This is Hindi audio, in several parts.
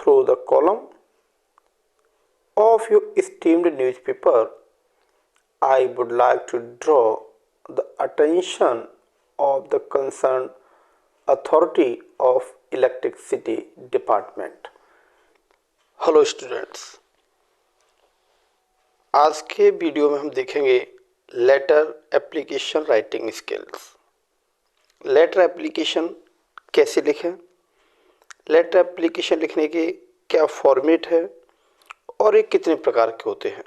through the column of your esteemed newspaper, I would like to draw the attention of the concerned authority of electricity department. Hello students, आज के वीडियो में हम देखेंगे letter application writing skills. Letter application कैसे लिखें, लेटर एप्लीकेशन लिखने के क्या फॉर्मेट है और ये कितने प्रकार के होते हैं,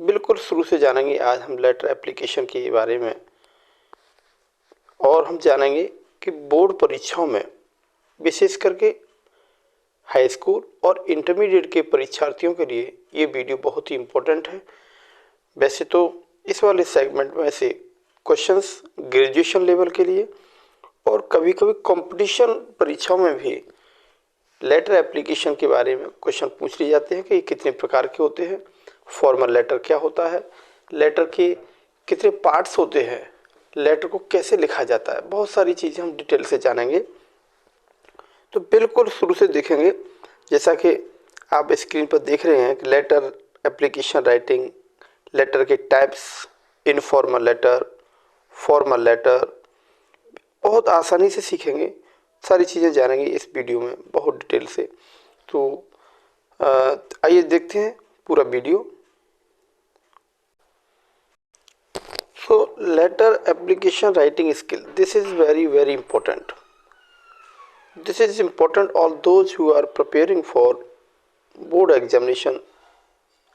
बिल्कुल शुरू से जानेंगे आज हम लेटर एप्लीकेशन के बारे में। और हम जानेंगे कि बोर्ड परीक्षाओं में विशेष करके हाई स्कूल और इंटरमीडिएट के परीक्षार्थियों के लिए ये वीडियो बहुत ही इम्पोर्टेंट है। वैसे तो इस वाले सेगमेंट में से क्वेश्चंस ग्रेजुएशन लेवल के लिए और कभी कभी कंपटीशन परीक्षाओं में भी लेटर एप्लीकेशन के बारे में क्वेश्चन पूछ लिए जाते हैं कि ये कितने प्रकार के होते हैं, फॉर्मल लेटर क्या होता है, लेटर के कितने पार्ट्स होते हैं, लेटर को कैसे लिखा जाता है, बहुत सारी चीज़ें हम डिटेल से जानेंगे। तो बिल्कुल शुरू से देखेंगे, जैसा कि आप स्क्रीन पर देख रहे हैं कि लेटर एप्लीकेशन राइटिंग, लेटर के types, informal letter, formal letter, बहुत आसानी से सीखेंगे, सारी चीज़ें जानेंगे इस वीडियो में बहुत डिटेल से। तो आइए देखते हैं पूरा video. So letter application writing skill, this is very important. This is important all those who are preparing for board examination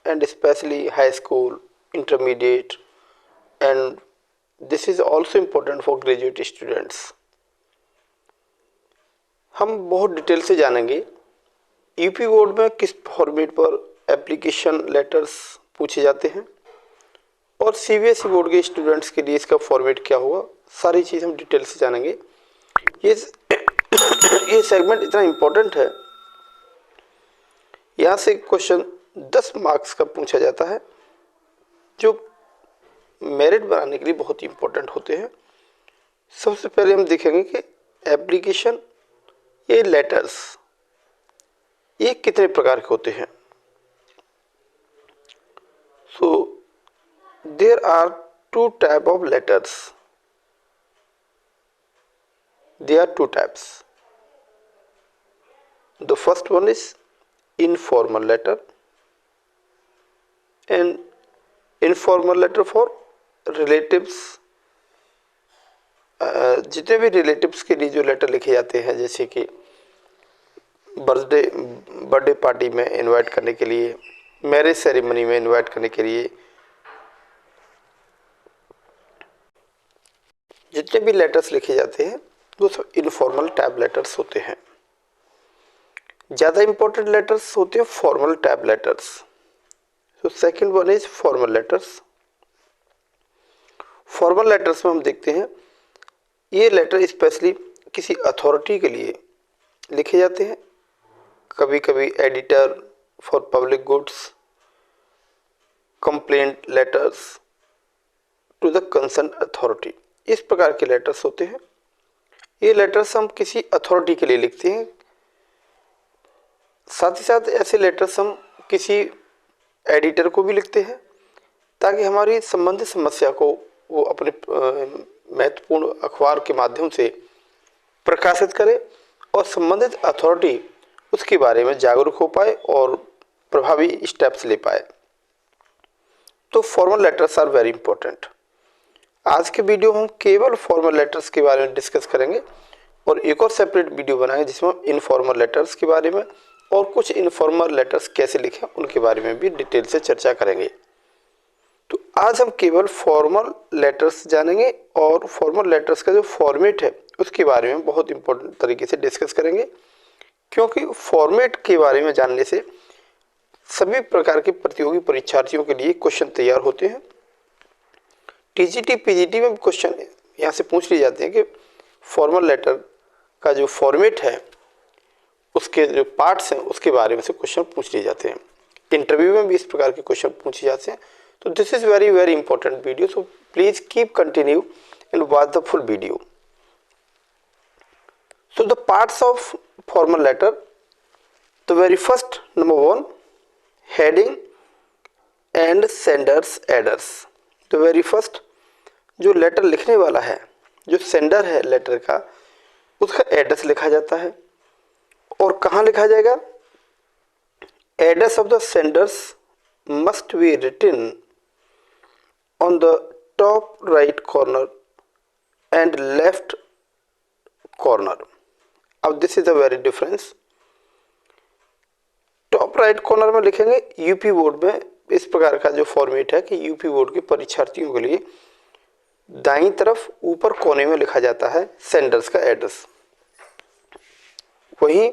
and especially high school, intermediate, and this is also important for graduate students. हम बहुत डिटेल से जानेंगे यूपी बोर्ड में किस फॉर्मेट पर एप्लीकेशन लेटर्स पूछे जाते हैं और सीबीएसई बोर्ड के स्टूडेंट्स के लिए इसका फॉर्मेट क्या होगा, सारी चीज़ हम डिटेल से जानेंगे। ये सेगमेंट इतना इम्पोर्टेंट है, यहाँ से क्वेश्चन 10 मार्क्स का पूछा जाता है जो मेरिट बनाने के लिए बहुत ही इम्पोर्टेंट होते हैं। सबसे पहले हम देखेंगे कि एप्लीकेशन, ये लेटर्स, ये कितने प्रकार के होते हैं। So there are 2 type of letters. There are 2 types. The first one is informal letter and informal letter for relatives. जितने भी रिलेटिव्स के लिए जो लेटर लिखे जाते हैं, जैसे कि बर्थडे पार्टी में इनवाइट करने के लिए, मैरिज सेरेमनी में इनवाइट करने के लिए, जितने भी लेटर्स लिखे जाते हैं वो सब इनफॉर्मल टाइप लेटर्स होते हैं। ज़्यादा इंपॉर्टेंट लेटर्स होते हैं फॉर्मल टाइप लेटर्स। तो second one is formal letters. Formal letters में हम देखते हैं ये लेटर स्पेशली किसी अथॉरिटी के लिए लिखे जाते हैं, कभी कभी editor for public goods, complaint letters to the concern authority, इस प्रकार के लेटर्स होते हैं। ये लेटर्स हम किसी अथॉरिटी के लिए लिखते हैं, साथ ही साथ ऐसे लेटर्स हम किसी एडिटर को भी लिखते हैं ताकि हमारी संबंधित समस्या को वो अपने महत्वपूर्ण अखबार के माध्यम से प्रकाशित करे और संबंधित अथॉरिटी उसके बारे में जागरूक हो पाए और प्रभावी स्टेप्स ले पाए। तो formal letters are very important. आज के वीडियो में हम केवल फॉर्मल लेटर्स के बारे में डिस्कस करेंगे और एक और सेपरेट वीडियो बनाएंगे जिसमें हम इनफॉर्मल लेटर्स के बारे में और कुछ इनफॉर्मल लेटर्स कैसे लिखें उनके बारे में भी डिटेल से चर्चा करेंगे। तो आज हम केवल फॉर्मल लेटर्स जानेंगे और फॉर्मल लेटर्स का जो फॉर्मेट है उसके बारे में बहुत इंपॉर्टेंट तरीके से डिस्कस करेंगे, क्योंकि फॉर्मेट के बारे में जानने से सभी प्रकार के प्रतियोगी परीक्षार्थियों के लिए क्वेश्चन तैयार होते हैं। टीजीटी पीजीटी में क्वेश्चन यहाँ से पूछ लिए जाते हैं कि फॉर्मल लेटर का जो फॉर्मेट है उसके जो पार्ट्स हैं उसके बारे में से क्वेश्चन पूछ लिए जाते हैं। इंटरव्यू में भी इस प्रकार के क्वेश्चन पूछे जाते हैं। तो this is very important video, so please keep continue and watch the full video. So the parts of formal letter, तो very first number 1 heading and senders address. तो वेरी फर्स्ट जो लेटर लिखने वाला है, जो सेंडर है लेटर का, उसका एड्रेस लिखा जाता है। और कहाँ लिखा जाएगा? Address of the senders must be written on the top right corner and left corner. अब this is a very difference. Top right corner में लिखेंगे, यूपी बोर्ड में इस प्रकार का जो फॉर्मेट है कि यूपी बोर्ड के परीक्षार्थियों के लिए दाईं तरफ ऊपर कोने में लिखा जाता है सेंडर्स का एड्रेस। वहीं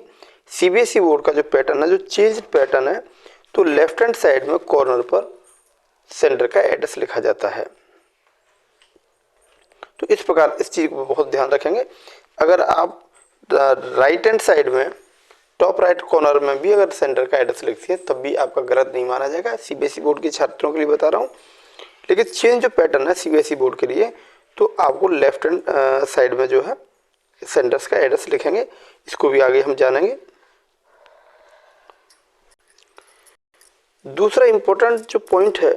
सीबीएसई बोर्ड का जो पैटर्न है, जो चेंज पैटर्न है, तो लेफ्ट हैंड साइड में कॉर्नर पर सेंडर का एड्रेस लिखा जाता है। तो इस प्रकार इस चीज को बहुत ध्यान रखेंगे। अगर आप राइट हैंड साइड में टॉप राइट कॉर्नर में भी अगर सेंडर का एड्रेस लिखती है तब भी आपका गलत नहीं माना जाएगा। सीबीएसई बोर्ड के छात्रों के लिए बता रहा हूँ। लेकिन चेंज जो पैटर्न है सीबीएसई बोर्ड के लिए, तो आपको लेफ्ट हैंड साइड में जो है सेंडर्स का एड्रेस लिखेंगे। इसको भी आगे हम जानेंगे। दूसरा इंपॉर्टेंट जो पॉइंट है,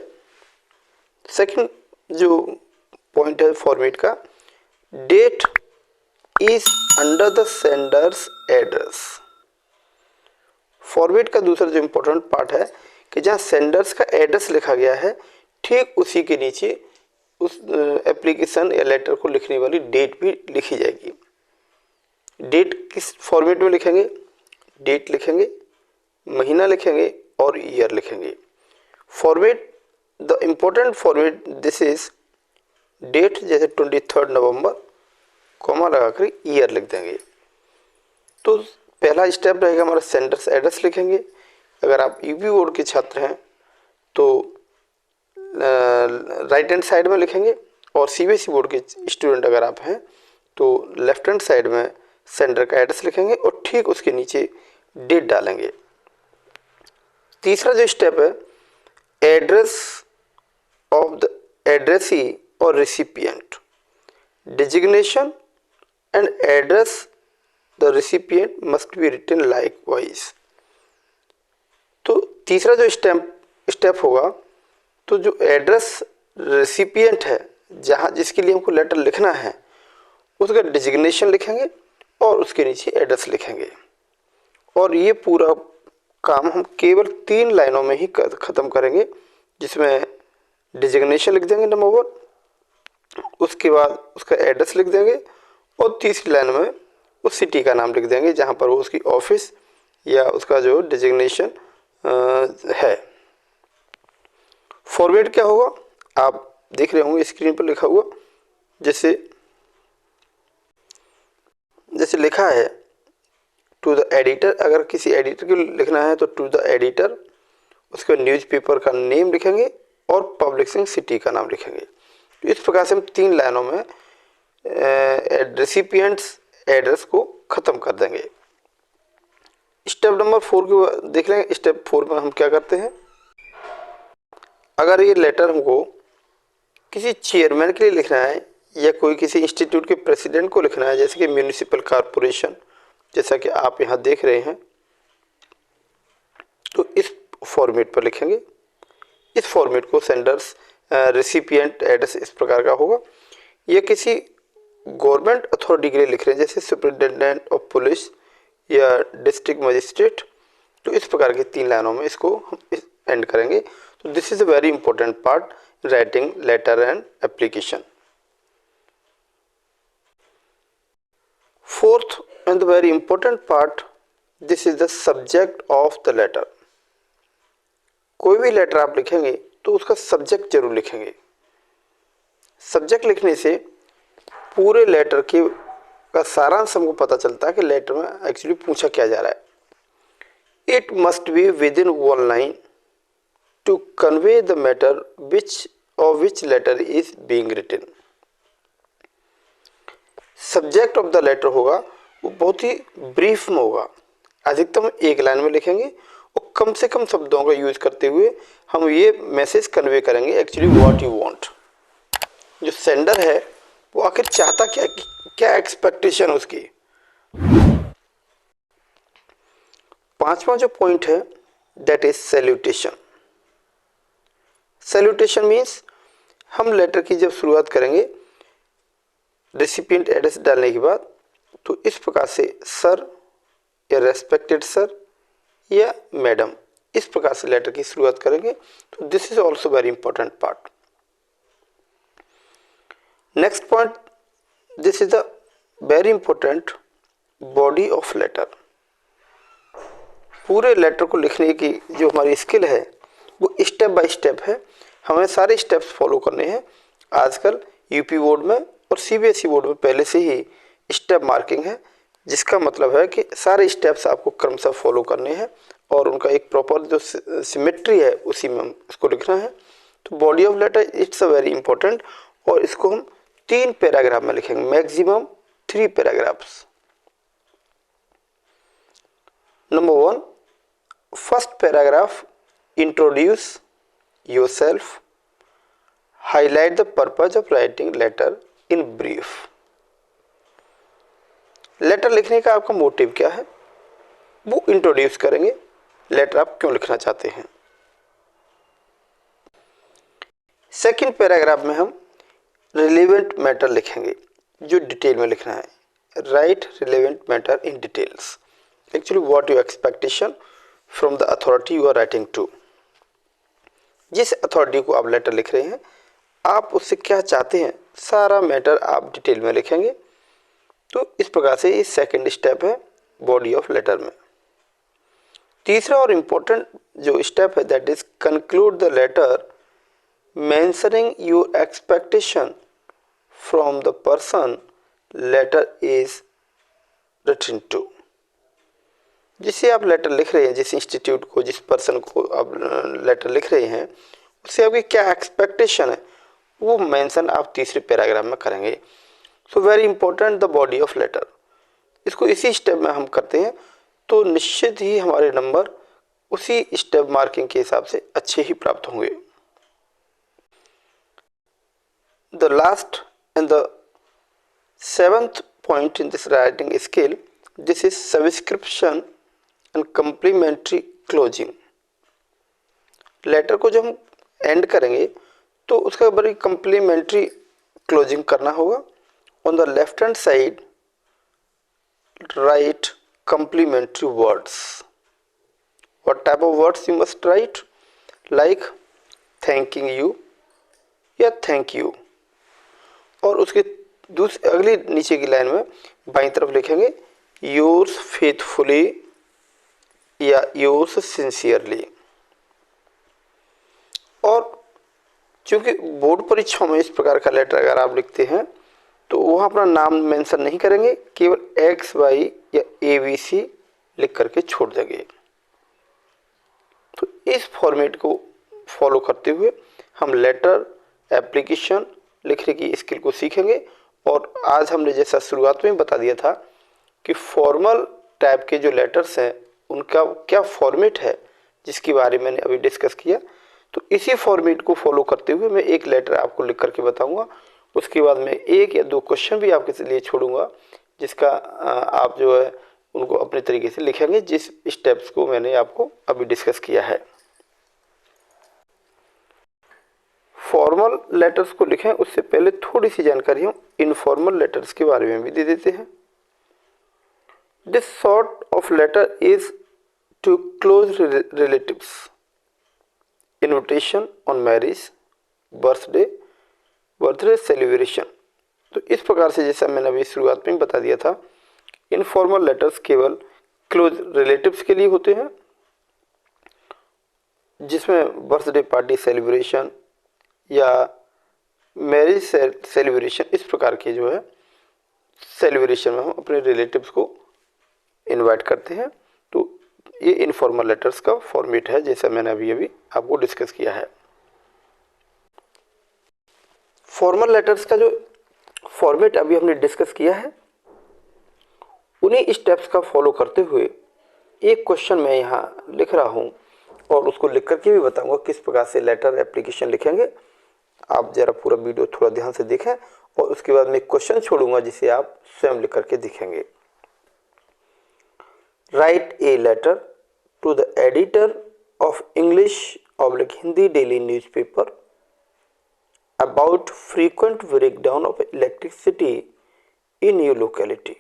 सेकंड जो पॉइंट है फॉर्मेट का, date is under the sender's address. Format का दूसरा जो इंपॉर्टेंट पार्ट है कि जहां सेंडर्स का एड्रेस लिखा गया है, ठीक उसी के नीचे उस एप्लीकेशन या लेटर को लिखने वाली डेट भी लिखी जाएगी। डेट किस फॉर्मेट में लिखेंगे? डेट लिखेंगे, महीना लिखेंगे और ईयर लिखेंगे। Format, the important format this is date, जैसे 23 नवंबर, कॉमा लगाकर ईयर लिख देंगे। तो पहला स्टेप रहेगा हमारा सेंडर्स एड्रेस लिखेंगे। अगर आप यूपी बोर्ड के छात्र हैं तो राइट हैंड साइड में लिखेंगे, और सीबीएसई बोर्ड के स्टूडेंट अगर आप हैं तो लेफ्ट हैंड साइड में सेंडर का एड्रेस लिखेंगे और ठीक उसके नीचे डेट डालेंगे। तीसरा जो स्टेप है, एड्रेस ऑफ द एड्रेसी और recipient, designation and address the recipient must be written likewise. तो तीसरा जो स्टेप होगा, तो जो एड्रेस रिसिपिएंट है, जहाँ जिसके लिए हमको लेटर लिखना है, उसका डिजिग्नेशन लिखेंगे और उसके नीचे एड्रेस लिखेंगे। और ये पूरा काम हम केवल 3 लाइनों में ही ख़त्म करेंगे, जिसमें डिजिग्नेशन लिख देंगे नंबर 1, उसके बाद उसका एड्रेस लिख देंगे और तीसरी लाइन में उस सिटी का नाम लिख देंगे जहाँ पर वो उसकी ऑफिस या उसका जो डिजिग्नेशन है। फॉर्मेट क्या होगा आप देख रहे होंगे स्क्रीन पर लिखा हुआ, जैसे लिखा है टू द एडिटर। अगर किसी एडिटर को लिखना है तो टू द एडिटर, उसके बाद न्यूज़पेपर का नेम लिखेंगे और पब्लिशिंग सिटी का नाम लिखेंगे। तो इस प्रकार से हम 3 लाइनों में रेसिपिएंट्स एड्रेस को ख़त्म कर देंगे। स्टेप नंबर 4 को देख लेंगे। स्टेप 4 में हम क्या करते हैं, अगर ये लेटर हमको किसी चेयरमैन के लिए लिखना है या कोई किसी इंस्टीट्यूट के प्रेसिडेंट को लिखना है, जैसे कि म्यूनिसिपल कॉरपोरेशन, जैसा कि आप यहाँ देख रहे हैं, तो इस फॉर्मेट पर लिखेंगे। इस फॉर्मेट को सेंडर्स रेसिपिएंट एड्रेस इस प्रकार का होगा। ये किसी गवर्नमेंट अथॉरिटी के लिए लिख रहे हैं, जैसे सुपरिटेंडेंट ऑफ पुलिस या डिस्ट्रिक्ट मजिस्ट्रेट। तो इस प्रकार की 3 लाइनों में इसको हम एंड करेंगे। तो this is a very important part, writing letter and application. Fourth and the very important part, this is the subject of the letter. कोई भी लेटर आप लिखेंगे तो उसका सब्जेक्ट जरूर लिखेंगे। सब्जेक्ट लिखने से पूरे लेटर के का सारांश हमको पता चलता है कि लेटर में एक्चुअली पूछा क्या जा रहा है। It must be within 1 line to convey the matter which letter is being written. Subject of the letter होगा वो बहुत ही ब्रीफ में होगा, अधिकतम 1 लाइन में लिखेंगे और कम से कम शब्दों का यूज करते हुए हम ये मैसेज कन्वे करेंगे एक्चुअली व्हाट यू वांट। जो सेंडर है वो आखिर चाहता क्या एक्सपेक्टेशन उसकी। पांचवा जो पॉइंट है that is salutation. Salutation means हम लेटर की जब शुरुआत करेंगे रेसिपिएंट एड्रेस डालने के बाद, तो इस प्रकार से सर या रेस्पेक्टेड सर या मैडम, इस प्रकार से लेटर की शुरुआत करेंगे। तो this is also very important part. Next point, this is the very important body of letter. पूरे लेटर को लिखने की जो हमारी स्किल है वो स्टेप बाय स्टेप है, हमें सारे स्टेप्स फॉलो करने हैं। आजकल यूपी बोर्ड में और सीबीएसई बोर्ड में पहले से ही स्टेप मार्किंग है, जिसका मतलब है कि सारे स्टेप्स आपको क्रमशः फॉलो करने हैं और उनका एक प्रॉपर जो सिमेट्री है उसी में इसको लिखना है। तो body of letter it's a very important, और इसको हम 3 पैराग्राफ में लिखेंगे, maximum 3 paragraphs. Number 1, first paragraph, introduce yourself, highlight the purpose of writing letter in brief. Letter लिखने का आपका मोटिव क्या है वो इंट्रोड्यूस करेंगे, लेटर आप क्यों लिखना चाहते हैं। सेकंड पैराग्राफ में हम रिलेवेंट मैटर लिखेंगे, जो डिटेल में लिखना है। Write relevant matter in details, actually what your expectation from the authority you are writing to. जिस अथॉरिटी को आप लेटर लिख रहे हैं आप उससे क्या चाहते हैं, सारा मैटर आप डिटेल में लिखेंगे। तो इस प्रकार से ये सेकंड स्टेप है बॉडी ऑफ लेटर में। तीसरा और इम्पोर्टेंट जो स्टेप है that is conclude the letter mentioning your expectation from the person letter is written to. जिससे आप लेटर लिख रहे हैं, जिस इंस्टीट्यूट को, जिस पर्सन को आप लेटर लिख रहे हैं, उससे आपकी क्या एक्सपेक्टेशन है वो मेंशन आप तीसरे पैराग्राफ में करेंगे। So very important the body of letter. इसको इसी स्टेप में हम करते हैं तो निश्चित ही हमारे नंबर उसी स्टेप मार्किंग के हिसाब से अच्छे ही प्राप्त होंगे। The last and the 7th point in this writing skill, this is subscription and complimentary closing। Letter को जब हम एंड करेंगे तो उसका बड़ी कम्प्लीमेंट्री क्लोजिंग करना होगा। On the left hand side write complimentary words. What type of words you must write, like thanking you या थैंक यू। और उसके अगली नीचे की लाइन में बाईं तरफ लिखेंगे योर्स फेथफुली या योर्स सिंसियरली। और चूंकि बोर्ड परीक्षाओं में इस प्रकार का लेटर अगर आप लिखते हैं तो वहाँ अपना नाम मेंशन नहीं करेंगे, केवल XY या ABC लिख करके छोड़ देंगे। तो इस फॉर्मेट को फॉलो करते हुए हम लेटर एप्लीकेशन लिखने की स्किल को सीखेंगे। और आज हमने जैसा शुरुआत में बता दिया था कि फॉर्मल टाइप के जो लेटर्स हैं उनका क्या फॉर्मेट है जिसके बारे में मैंने अभी डिस्कस किया, तो इसी फॉर्मेट को फॉलो करते हुए मैं एक लेटर आपको लिख करके बताऊंगा। उसके बाद मैं 1 या 2 क्वेश्चन भी आपके लिए छोड़ूंगा जिसका आप जो है उनको अपने तरीके से लिखेंगे, जिस स्टेप्स को मैंने आपको अभी डिस्कस किया है। फॉर्मल लेटर्स को लिखें उससे पहले थोड़ी सी जानकारी हम इनफॉर्मल लेटर्स के बारे में भी दे देते हैं। This sort of letter is to close relatives, invitation on marriage, birthday celebration. तो इस प्रकार से जैसा मैंने अभी शुरुआत में बता दिया था, इनफॉर्मल लेटर्स केवल क्लोज रिलेटिव्स के लिए होते हैं, जिसमें बर्थडे पार्टी सेलिब्रेशन या मैरिज सेलिब्रेशन, इस प्रकार के जो है सेलिब्रेशन में हम अपने रिलेटिव्स को इनवाइट करते हैं। तो ये इनफॉर्मल लेटर्स का फॉर्मेट है जैसा मैंने अभी आपको डिस्कस किया है। फॉर्मल लेटर्स का जो फॉर्मेट अभी हमने डिस्कस किया है उन्हीं स्टेप्स का फॉलो करते हुए एक क्वेश्चन मैं यहाँ लिख रहा हूँ और उसको लिख करके भी बताऊँगा किस प्रकार से लेटर एप्लीकेशन लिखेंगे। आप ज़रा पूरा वीडियो थोड़ा ध्यान से देखें और उसके बाद मैं क्वेश्चन छोड़ूंगा जिसे आप स्वयं लिख करके दिखेंगे। Write a letter to the editor of English/Hindi daily newspaper about frequent breakdown of electricity in your locality.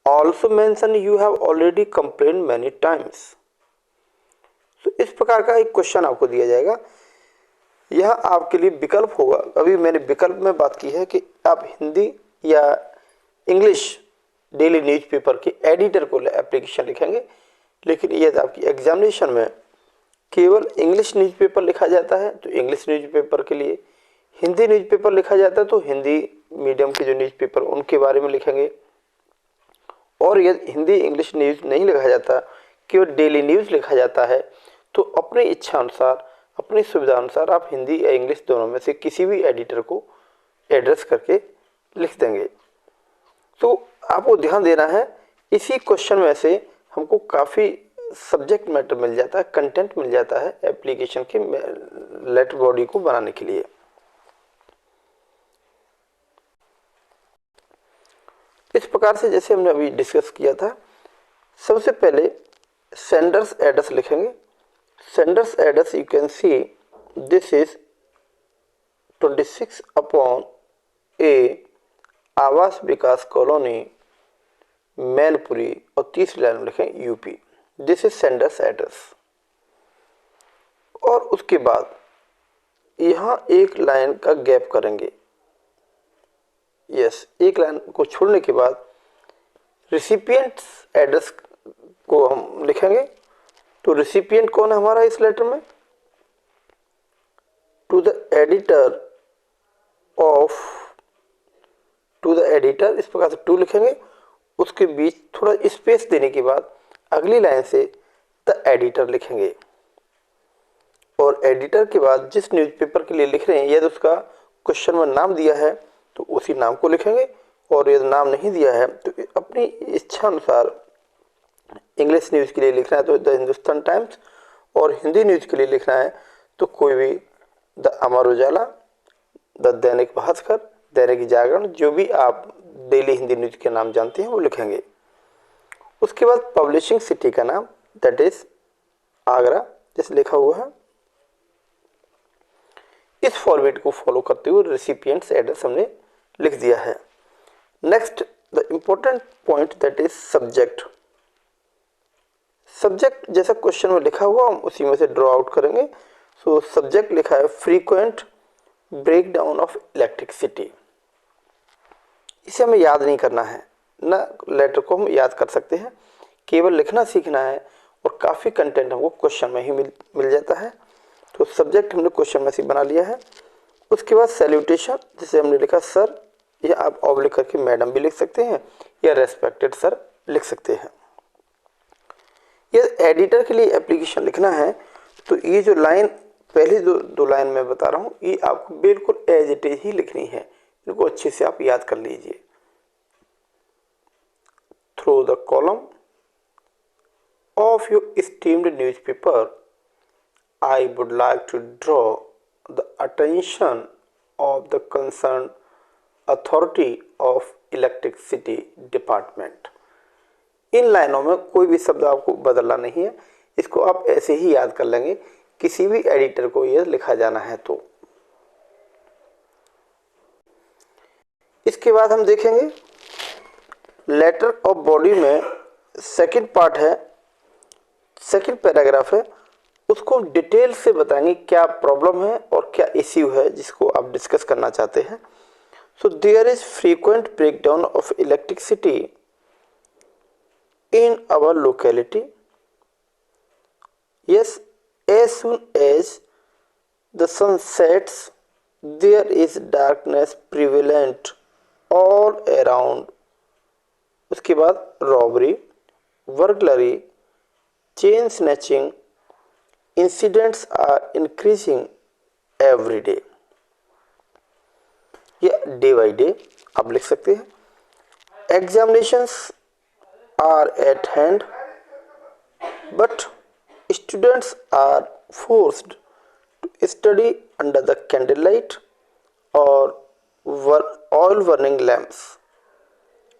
Also mention you have already complained many times. तो इस प्रकार का एक क्वेश्चन आपको दिया जाएगा। यह आपके लिए विकल्प होगा। अभी मैंने विकल्प में बात की है कि आप हिंदी या इंग्लिश डेली न्यूज़पेपर के एडिटर को एप्लीकेशन लिखेंगे, लेकिन यदि आपकी एग्जामिनेशन में केवल इंग्लिश न्यूज़पेपर लिखा जाता है तो इंग्लिश न्यूज़पेपर के लिए, हिंदी न्यूज़पेपर लिखा जाता है तो हिंदी मीडियम के जो न्यूज़पेपर उनके बारे में लिखेंगे, और यदि हिंदी इंग्लिश न्यूज़ नहीं लिखा जाता, केवल डेली न्यूज़ लिखा जाता है, तो अपनी इच्छा अनुसार, अपनी सुविधा अनुसार आप हिंदी या इंग्लिश दोनों में से किसी भी एडिटर को एड्रेस करके लिख देंगे। तो आपको ध्यान देना है, इसी क्वेश्चन में से हमको काफ़ी सब्जेक्ट मैटर मिल जाता है, कंटेंट मिल जाता है एप्लीकेशन के लेटर बॉडी को बनाने के लिए। इस प्रकार से जैसे हमने अभी डिस्कस किया था, सबसे पहले सेंडर्स एड्रेस लिखेंगे। Sender's address you can see this is 26/A आवास विकास कॉलोनी मैनपुरी, और तीसरी लाइन में लिखें UP. This is sender's address. और उसके बाद यहाँ एक लाइन का गैप करेंगे। यस, एक लाइन को छोड़ने के बाद रिसिपिएंट्स एड्रेस को हम लिखेंगे। तो रिसिपिएंट कौन है हमारा इस लेटर में? To the editor of, to the editor, इस प्रकार से टू लिखेंगे, उसके बीच थोड़ा स्पेस देने के बाद अगली लाइन से द एडिटर लिखेंगे, और एडिटर के बाद जिस न्यूज़पेपर के लिए लिख रहे हैं यदि उसका क्वेश्चन में नाम दिया है तो उसी नाम को लिखेंगे, और यदि नाम नहीं दिया है तो अपनी इच्छा अनुसार इंग्लिश न्यूज़ के लिए लिखना है तो द हिंदुस्तान टाइम्स, और हिंदी न्यूज़ के लिए लिखना है तो कोई भी द अमर उजाला, द दैनिक भास्कर, दैनिक जागरण, जो भी आप डेली हिंदी न्यूज़ के नाम जानते हैं वो लिखेंगे। उसके बाद पब्लिशिंग सिटी का नाम, दैट इज आगरा, जैसे लिखा हुआ है। इस फॉर्मेट को फॉलो करते हुए रेसिपिएंट्स एड्रेस हमने लिख दिया है। Next the important point that is subject. Subject जैसा क्वेश्चन में लिखा हुआ हम उसी में से ड्रॉ आउट करेंगे। सो सब्जेक्ट लिखा है फ्रीक्वेंट ब्रेकडाउन ऑफ इलेक्ट्रिसिटी। इसे हमें याद नहीं करना है ना, लेटर को हम याद कर सकते हैं, केवल लिखना सीखना है, और काफ़ी कंटेंट हमको क्वेश्चन में ही मिल जाता है। तो सब्जेक्ट हमने क्वेश्चन में से बना लिया है। उसके बाद सैल्यूटेशन, जैसे हमने लिखा सर, या आप ऑब्लिक करके मैडम भी लिख सकते हैं, या रेस्पेक्टेड सर लिख सकते हैं। ये एडिटर के लिए एप्लीकेशन लिखना है तो ये जो लाइन पहली दो लाइन में बता रहा हूँ, ये आपको बिल्कुल एज इट इज ही लिखनी है। इनको अच्छे से आप याद कर लीजिए। Through the column of your esteemed newspaper, I would like to draw the attention of the concerned authority of electricity department। इन लाइनों में कोई भी शब्द आपको बदलना नहीं है, इसको आप ऐसे ही याद कर लेंगे किसी भी एडिटर को यह लिखा जाना है तो। इसके बाद हम देखेंगे लेटर ऑफ बॉडी में सेकंड पार्ट है, सेकंड पैराग्राफ है, उसको डिटेल से बताएंगे क्या प्रॉब्लम है और क्या इश्यू है जिसको आप डिस्कस करना चाहते हैं। So there is frequent breakdown of electricity in our locality. Yes, as soon as the sun sets, there is darkness prevalent all around. उसके बाद robbery, burglary, chain snatching incidents are increasing every day. या डे बाई डे आप लिख सकते हैं। Examinations are at hand, but students are forced to study under the candlelight or oil burning lamps,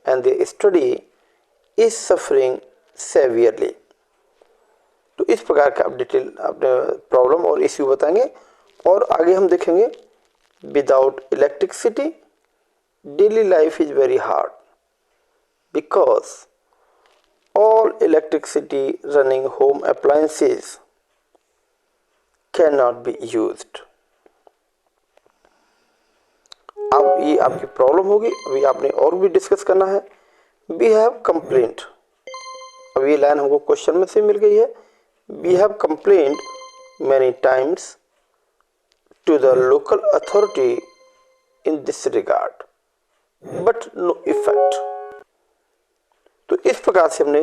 and their study is suffering severely. तो इस प्रकार का आप डिटेल अपने प्रॉब्लम और इश्यू बताएंगे। और आगे हम देखेंगे without electricity daily life is very hard because all electricity running home appliances cannot be used। अब ये आपकी प्रॉब्लम होगी, अभी आपने और भी डिस्कस करना है। वी हैव कंप्लेंट, अब ये लाइन हमको क्वेश्चन में से मिल गई है। We have complaint many times to the local authority in this regard but no effect. तो इस प्रकार से हमने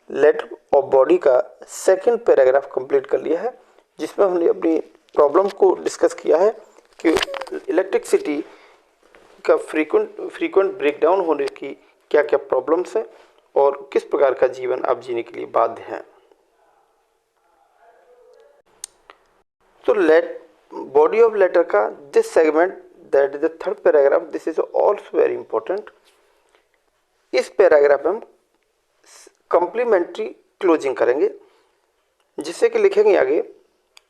लेटर ऑफ बॉडी का सेकंड पैराग्राफ कंप्लीट कर लिया है, जिसमें हमने अपनी प्रॉब्लम को डिस्कस किया है कि इलेक्ट्रिसिटी का फ्रीक्वेंट ब्रेकडाउन होने की क्या क्या प्रॉब्लम्स हैं और किस प्रकार का जीवन आप जीने के लिए बाध्य हैं। तो बॉडी ऑफ लेटर का this segment that is the third paragraph, this is also very important. इस पैराग्राफ में हम कॉम्प्लीमेंट्री क्लोजिंग करेंगे, जिससे कि लिखेंगे आगे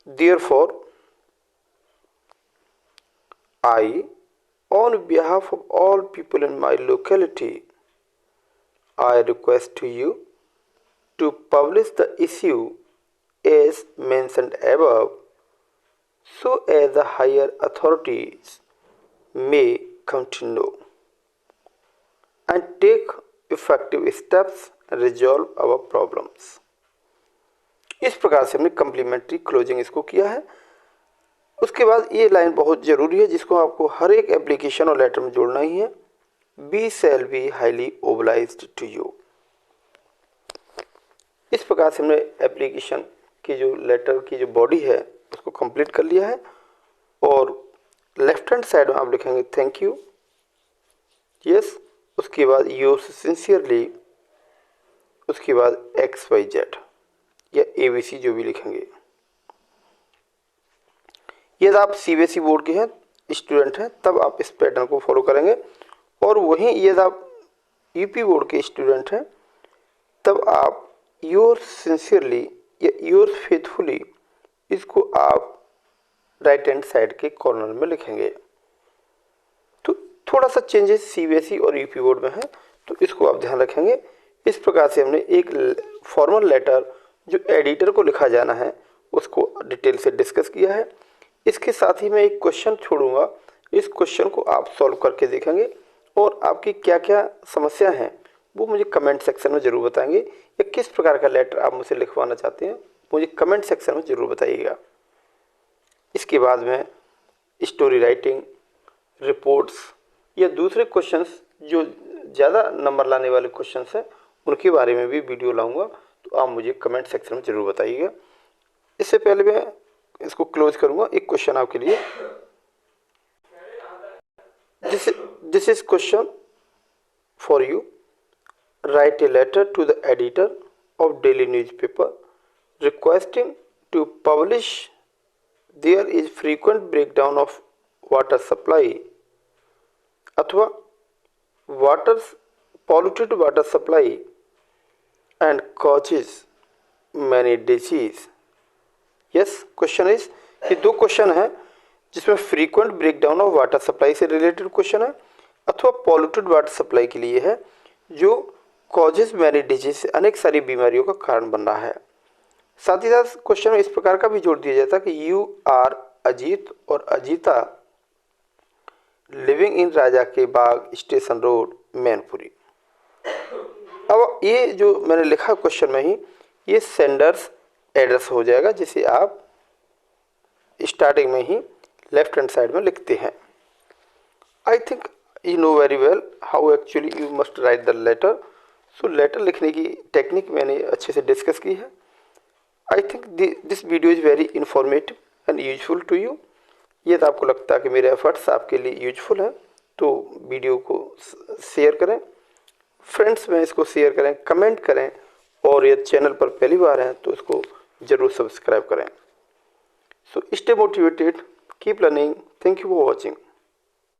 therefore I on behalf of all people in my locality I request to you to publish the issue as mentioned above so as the higher authorities may come to know and take effective steps and resolve our problems। इस प्रकार से हमने कम्प्लीमेंट्री क्लोजिंग इसको किया है। उसके बाद ये लाइन बहुत ज़रूरी है, जिसको आपको हर एक एप्लीकेशन और लेटर में जोड़ना ही है। We shall be highly obliged to you. इस प्रकार से हमने एप्लीकेशन की जो लेटर की जो बॉडी है उसको कंप्लीट कर लिया है। और लेफ्ट हैंड साइड में आप लिखेंगे थैंक यू, यस, उसके बाद योर्स सिंसियरली, उसके बाद XYZ या ABC जो भी लिखेंगे। यदि आप CBSE बोर्ड के हैं स्टूडेंट हैं तब आप इस पैटर्न को फॉलो करेंगे, और वहीं यदि आप UP बोर्ड के स्टूडेंट हैं तब आप योर्स सिंसियरली या योर्स फेथफुली इसको आप राइट हैंड साइड के कॉर्नर में लिखेंगे। तो थोड़ा सा चेंजेस CBSE और UP बोर्ड में है, तो इसको आप ध्यान रखेंगे। इस प्रकार से हमने एक फॉर्मल लेटर जो एडिटर को लिखा जाना है उसको डिटेल से डिस्कस किया है। इसके साथ ही मैं एक क्वेश्चन छोड़ूंगा, इस क्वेश्चन को आप सॉल्व करके देखेंगे और आपकी क्या क्या समस्या हैं वो मुझे कमेंट सेक्शन में ज़रूर बताएंगे, या किस प्रकार का लेटर आप मुझसे लिखवाना चाहते हैं मुझे कमेंट सेक्शन में ज़रूर बताइएगा। इसके बाद में स्टोरी राइटिंग, रिपोर्ट्स या दूसरे क्वेश्चंस जो ज़्यादा नंबर लाने वाले क्वेश्चंस हैं उनके बारे में भी वीडियो लाऊंगा, तो आप मुझे कमेंट सेक्शन में ज़रूर बताइएगा। इससे पहले मैं इसको क्लोज करूंगा, एक क्वेश्चन आपके लिए। This is question for you. Write a letter to the editor of daily newspaper requesting to publish there is frequent breakdown of water supply अथवा polluted water supply and causes many disease। yes, question is, ये दो क्वेश्चन है जिसमें frequent breakdown of water supply से रिलेटेड क्वेश्चन है अथवा पॉल्यूटेड वाटर सप्लाई के लिए है जो कॉजेज मैनी डिजीज से अनेक सारी बीमारियों का कारण बन रहा है। साथ ही साथ क्वेश्चन में इस प्रकार का भी जोड़ दिया जाता है कि यू आर अजीत और अजीता लिविंग इन राजा के बाग स्टेशन रोड मैनपुरी। अब ये जो मैंने लिखा क्वेश्चन में ही ये सेंडर्स एड्रेस हो जाएगा, जिसे आप स्टार्टिंग में ही लेफ्ट हैंड साइड में लिखते हैं। I think you know very well how actually you must write the letter. So letter लिखने की टेक्निक मैंने अच्छे से डिस्कस की है। I think this video is very informative and useful to you. यदि आपको लगता है कि मेरे एफर्ट्स आपके लिए यूजफुल हैं तो वीडियो को शेयर करें, फ्रेंड्स में इसको शेयर करें, कमेंट करें, और यदि चैनल पर पहली बार हैं तो इसको ज़रूर सब्सक्राइब करें। So stay motivated, keep learning. Thank you for watching.